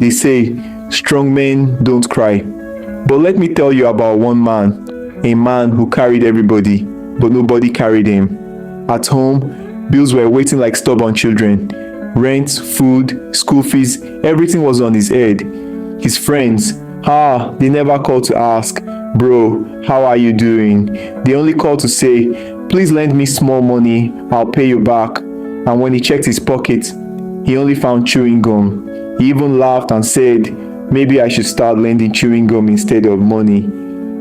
They say strong men don't cry. But let me tell you about one man, a man who carried everybody, but nobody carried him. At home, bills were waiting like stubborn children. Rent, food, school fees, everything was on his head. His friends, they never called to ask, "Bro, how are you doing?" They only called to say, "Please lend me small money, I'll pay you back." And when he checked his pocket, he only found chewing gum. He even laughed and said, "Maybe I should start lending chewing gum instead of money."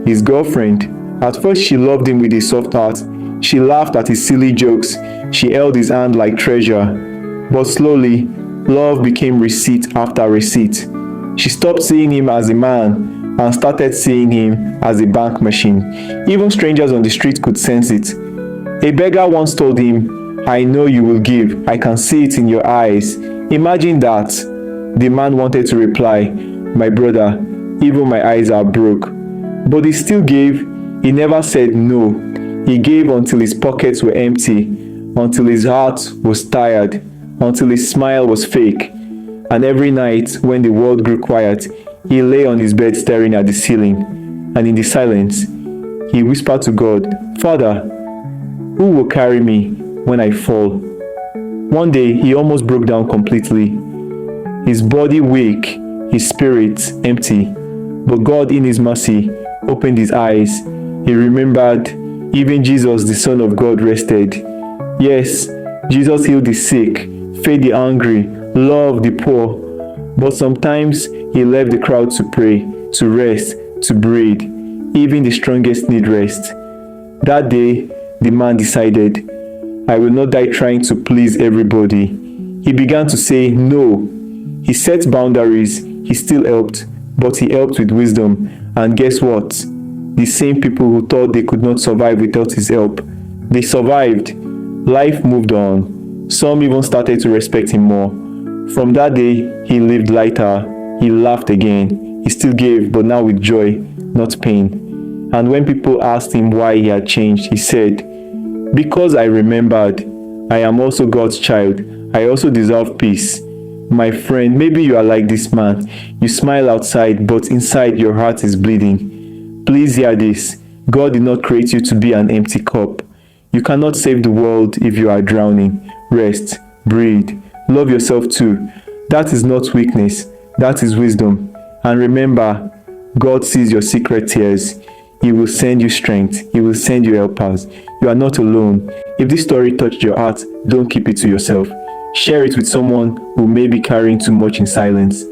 His girlfriend, at first she loved him with a soft heart. She laughed at his silly jokes. She held his hand like treasure. But slowly, love became receipt after receipt. She stopped seeing him as a man and started seeing him as a bank machine. Even strangers on the street could sense it. A beggar once told him, "I know you will give. I can see it in your eyes." Imagine that. The man wanted to reply, "My brother, even my eyes are broke." But he still gave. He never said no. He gave until his pockets were empty, until his heart was tired, until his smile was fake. And every night, when the world grew quiet, he lay on his bed staring at the ceiling. And in the silence, he whispered to God, "Father, who will carry me when I fall?" One day, he almost broke down completely. His body weak, his spirit empty. But God, in his mercy, opened his eyes. He remembered even Jesus, the Son of God, rested. Yes, Jesus healed the sick, fed the hungry, loved the poor. But sometimes he left the crowd to pray, to rest, to breathe. Even the strongest need rest. That day, the man decided, "I will not die trying to please everybody." He began to say no. He set boundaries. He still helped, but he helped with wisdom. And guess what? The same people who thought they could not survive without his help, they survived. Life moved on. Some even started to respect him more. From that day, he lived lighter. He laughed again. He still gave, but now with joy, not pain. And when people asked him why he had changed, he said, "Because I remembered, I am also God's child. I also deserve peace." My friend, maybe you are like this man. You smile outside, but inside your heart is bleeding. Please hear this. God did not create you to be an empty cup. You cannot save the world if you are drowning. Rest, breathe, love yourself too. That is not weakness, that is wisdom. And remember, God sees your secret tears. He will send you strength. He will send you helpers. You are not alone. If this story touched your heart, don't keep it to yourself. Share it with someone who may be carrying too much in silence.